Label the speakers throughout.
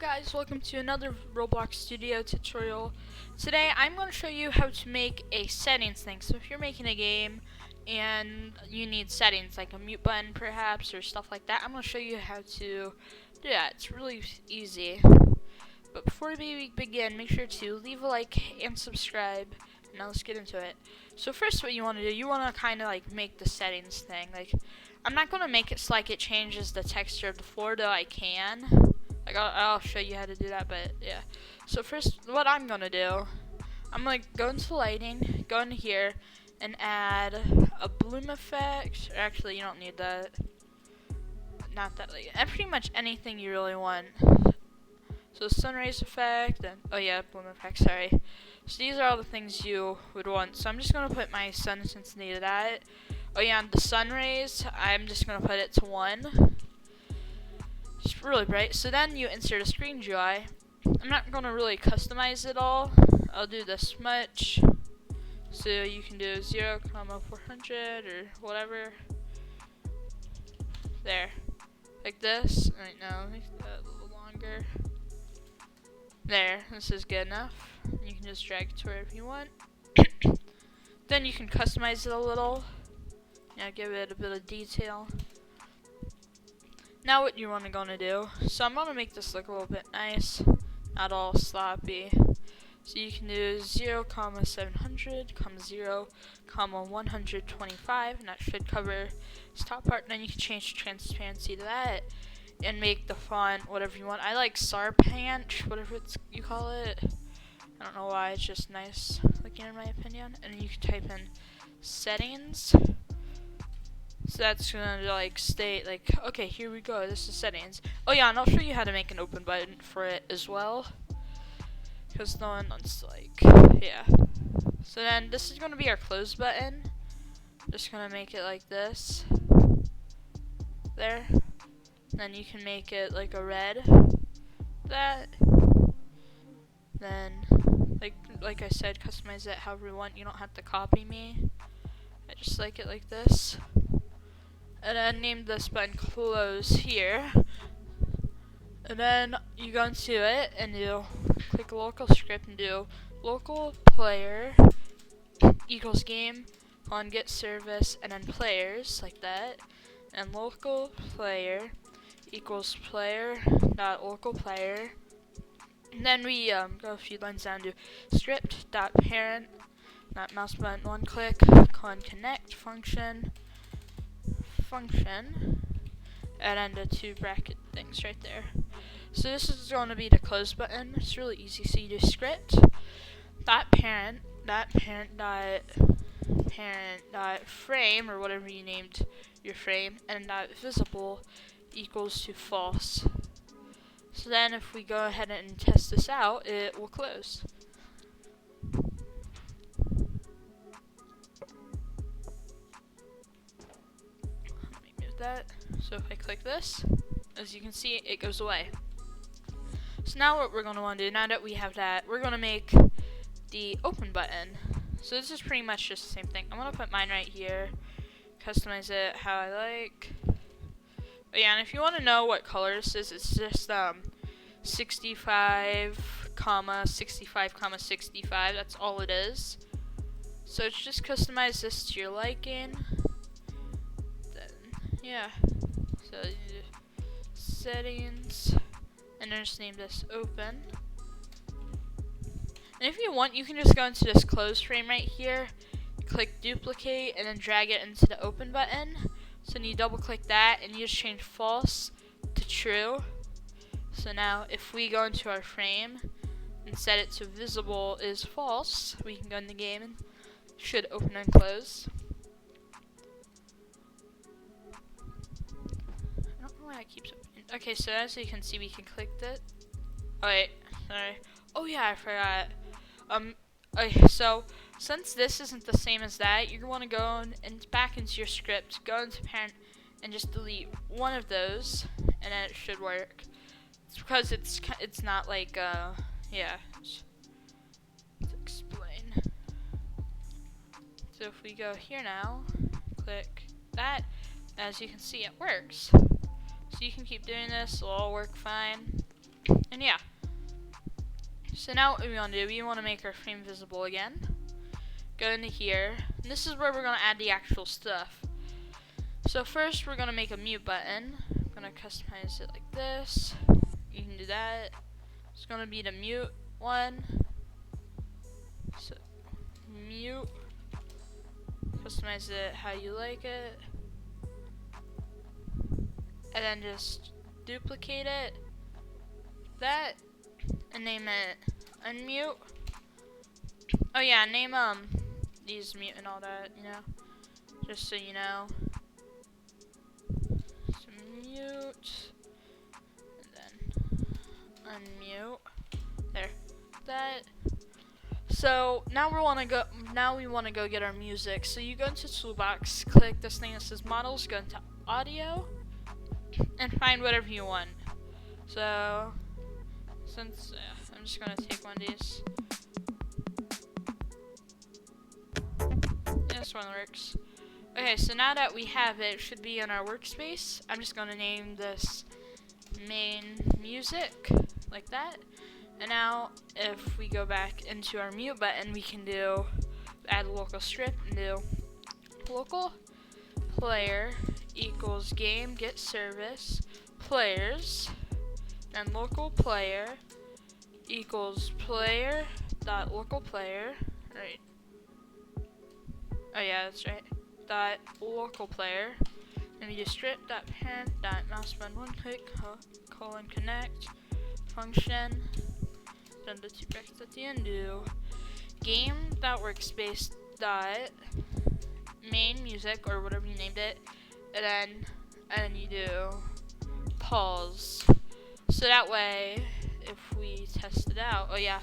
Speaker 1: guys, welcome to another Roblox Studio tutorial. Today I'm going to show you how to make a settings thing. So if you're making a game and you need settings like a mute button perhaps or stuff like that, I'm going to show you how to do that. It's really easy. But before we begin, make sure to leave a like and subscribe. Now let's get into it. So first what you want to do, you want to kind of like make the settings thing. Like I'm not going to make it so like it changes the texture of the floor, though I can. Like I'll show you how to do that, but yeah. So first, what I'm gonna do, I'm gonna go into lighting, go into here, and add a bloom effect. Or actually, you don't need that. Not that, like, and pretty much anything you really want. So sun rays effect, and oh yeah, bloom effect. Sorry. So these are all the things you would want. So I'm just gonna put my sun intensity to that. Oh yeah, and the sun rays, I'm just gonna put it to 1. It's really bright. So then you insert a screen GUI. I'm not going to really customize it all. I'll do this much. So you can do 0,400 or whatever. There. Like this. Right now, make that a little longer. There. This is good enough. You can just drag it to wherever you want. Then you can customize it a little. Yeah, give it a bit of detail. Now what you're gonna do, so I'm gonna make this look a little bit nice, not all sloppy. So you can do 0,700, 0, 125, and that should cover this top part. And then you can change the transparency to that, and make the font whatever you want. I like Sarpanch, whatever you call it. I don't know why, it's just nice looking in my opinion. And then you can type in settings. So that's gonna like state like, okay, here we go, this is settings. Oh yeah, and I'll show you how to make an open button for it as well, because no one wants like, yeah. So then this is gonna be our close button. Just gonna make it like this. There. Then you can make it like a red. That. Then like I said, customize it however you want. You don't have to copy me. I just like it like this. And then name this button close here. And then you go into it and you click local script and do local player equals game on get service and then players like that. And local player equals player dot local player. And then we go a few lines down to script dot parent dot mouse button one click on connect function. And then the 2 bracket things right there. So this is going to be the close button. It's really easy. So you do script dot parent dot frame or whatever you named your frame, and dot visible equals to false. So then if we go ahead and test this out, it will close. That. So if I click this, as you can see, it goes away. So now what we're going to want to do, now that we have that, we're going to make the open button. So this is pretty much just the same thing. I'm going to put mine right here, customize it how I like. But yeah, and if you want to know what color this is, it's just 65, 65, 65. That's all it is. So it's just customize this to your liking. Yeah, so you do settings, and then just name this open. And if you want, you can just go into this close frame right here, click duplicate, and then drag it into the open button. So then you double click that, and you just change false to true. So now if we go into our frame and set it to visible is false, we can go in the game and it should open and close. It keeps opening. Okay, so as you can see, we can click it. Oh wait, sorry. Oh yeah, I forgot. Okay, so since this isn't the same as that, you're going to go and back into your script, go into parent, and just delete one of those, and then it should work. It's because it's not like yeah. To explain. So if we go here now, click that, as you can see, it works. So you can keep doing this, it'll all work fine. And yeah. So now what we want to do, we want to make our frame visible again. Go into here, and this is where we're going to add the actual stuff. So first we're going to make a mute button. I'm going to customize it like this. You can do that. It's going to be the mute one. So mute. Customize it how you like it. And then just duplicate it. That. And name it unmute. Oh yeah, name these mute and all that, you know. Just so you know. So mute. And then unmute. There. That. So now we want to go get our music. So you go into toolbox, click this thing that says models, go into audio, and find whatever you want. So since I'm just gonna take one of these. This one works. Okay, so now that we have it, it should be in our workspace. I'm just gonna name this main music like that. And now if we go back into our mute button, we can add a local strip and do local player equals game get service players, and local player equals player dot local player, right? Oh yeah, that's right. Dot local player, and we do strip dot parent dot mouse button one click colon connect function. Then the two brackets at the end, do game dot workspace dot main music or whatever you named it, and then you do pause. So that way, if we test it out, oh yeah,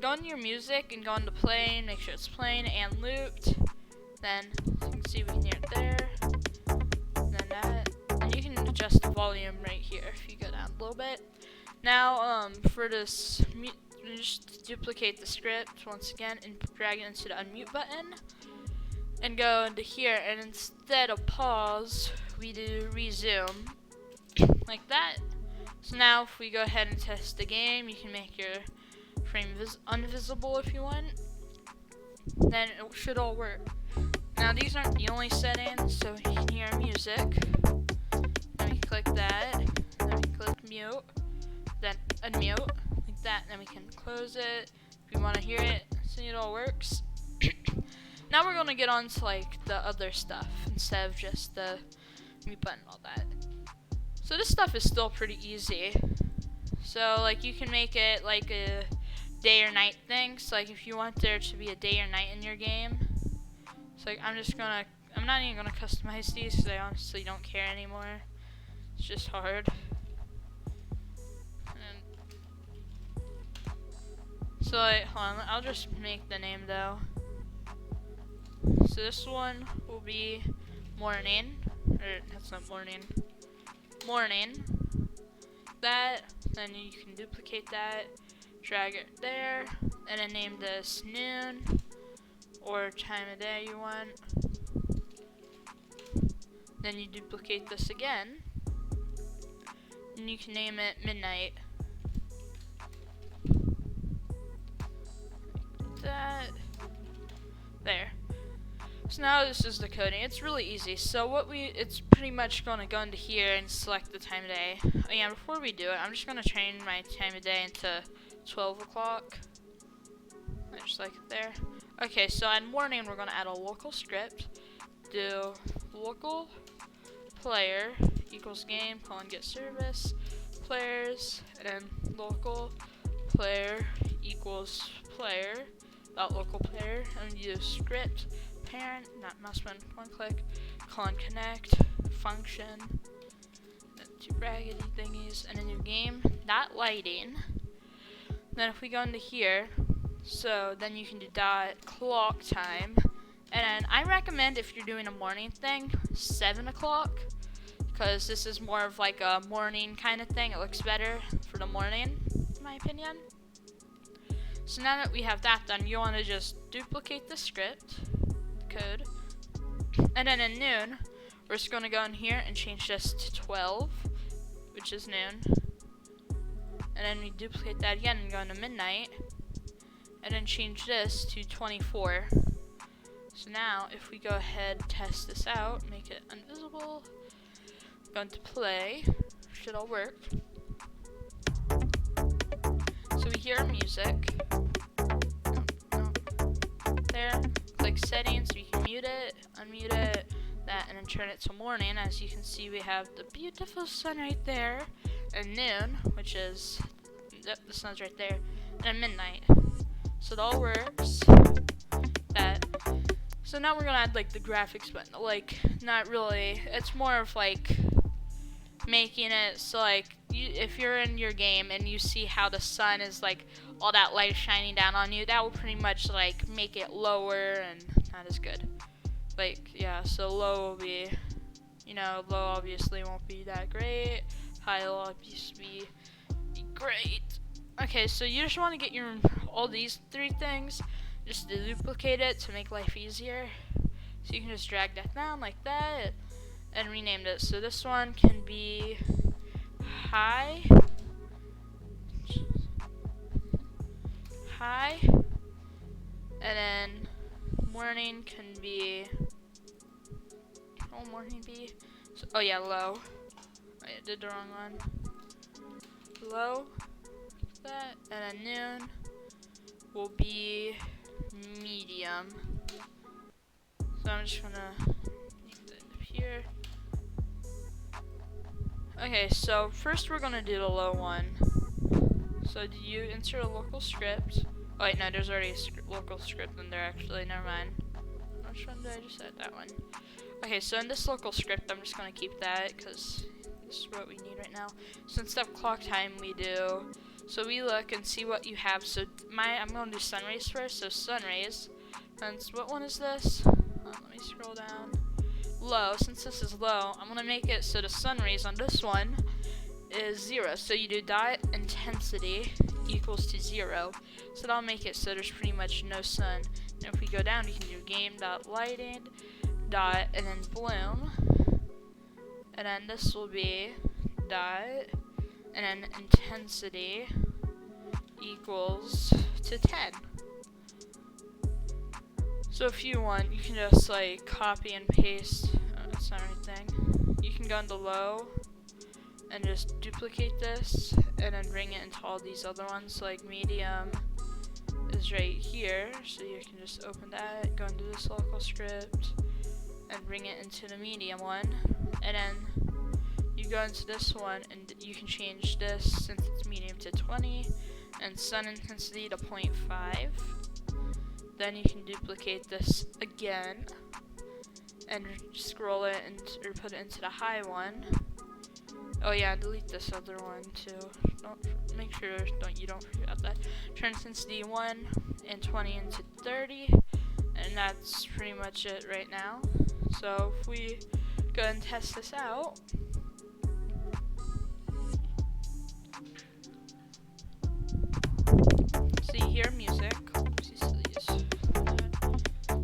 Speaker 1: go into your music and go into play and make sure it's playing and looped. Then you can see we can hear it there. And then that, and you can adjust the volume right here if you go down a little bit. Now, for this, just duplicate the script once again and drag it into the unmute button, and go into here. And instead of pause, we do resume, like that. So now, if we go ahead and test the game, you can make your frame unvisible if you want. Then it should all work. Now these aren't the only settings, so you can hear music. Then we click that. Then we click mute. Then unmute, like that. Then we can close it if we want to hear it. See, it all works. Now we're gonna get on to like the other stuff instead of just the mute button and all that. So this stuff is still pretty easy. So like you can make it like a day or night thing. So like if you want there to be a day or night in your game. So like I'm not even gonna customize these because I honestly don't care anymore. It's just hard. So like, hold on, I'll just make the name though. So this one will be morning, or that's not morning. Morning. That, then you can duplicate that, drag it there, and then name this noon, or time of day you want. Then you duplicate this again, and you can name it midnight. Like that. There. So now this is the coding. It's really easy. So it's pretty much gonna go into here and select the time of day. Oh yeah, before we do it, I'm just gonna change my time of day into 12 o'clock. Just like it there. Okay, so in morning we're gonna add a local script. Do local player equals game colon get service players, and then local player equals player dot local player, and you do script parent, not mouse button, one click, colon connect, function, then two brackety thingies, and a new game, dot lighting. Then if we go into here, so then you can do dot clock time, and then I recommend if you're doing a morning thing, 7 o'clock, because this is more of like a morning kind of thing. It looks better for the morning, in my opinion. So now that we have that done, you want to just duplicate the script code, and then in noon we're just going to go in here and change this to 12, which is noon, and then we duplicate that again and go into midnight, and then change this to 24. So now if we go ahead, test this out, make it invisible, go into play, should all work. So we hear music. There, click settings, we can mute it, unmute it, that, and then turn it to morning. As you can see, we have the beautiful sun right there, and noon, which is, yep, the sun's right there, and midnight. So it all works. That. So now we're gonna add like the graphics button, like not really, it's more of like making it so like if you're in your game and you see how the sun is like all that light shining down on you, that will pretty much like make it lower and not as good. Like yeah, so low will be, you know, low obviously won't be that great, high will obviously be great. Okay, so you just want to get your all these three things, just to duplicate it to make life easier. So you can just drag that down like that and rename it. So this one can be high, and then morning can be, what will morning be? So, oh yeah, low. Wait, I did the wrong one. Low, that, and then noon will be medium. So I'm just gonna make that up here. Okay, so first we're gonna do the low one. So do you insert a local script? Oh wait, no, there's already a local script in there actually, never mind. Which one did I just add? That one. Okay, so in this local script, I'm just gonna keep that because this is what we need right now. So instead of clock time, we do, so we look and see what you have. So I'm gonna do sun rays first, so sun rays. And what one is this? Let me scroll down. Low, since this is low, I'm gonna make it so the sun rays on this one is 0. So you do dot intensity equals to 0. So that'll make it so there's pretty much no sun. And if we go down, you can do game dot lighting dot and then bloom. And then this will be dot and then intensity equals to 10. So if you want, you can just like copy and paste, that's not the right thing. You can go into low and just duplicate this and then bring it into all these other ones. So like medium is right here, so you can just open that, go into this local script and bring it into the medium one. And then you go into this one and you can change this, since it's medium, to 20 and sun intensity to 0.5. Then you can duplicate this again and scroll it and or put it into the high one. Oh yeah, delete this other one too. Make sure you don't forget that. Turn intensity 1 and 20 into 30, and that's pretty much it right now. So if we go and test this out. So you hear music.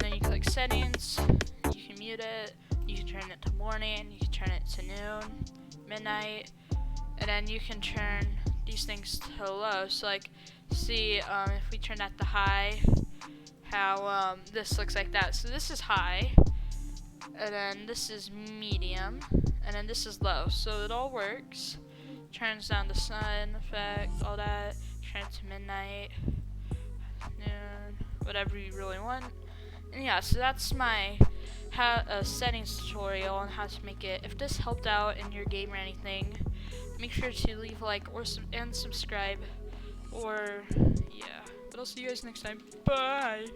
Speaker 1: Then you click settings, you can mute it, you can turn it to morning, you can turn it to noon, midnight, and then you can turn these things to low. So like, see if we turn that to high, how this looks like that. So this is high, and then this is medium, and then this is low. So it all works. Turns down the sun effect, all that, turn it to midnight, noon, whatever you really want. And yeah, so that's my settings tutorial on how to make it. If this helped out in your game or anything, make sure to leave a like and subscribe. Or yeah, but I'll see you guys next time. Bye.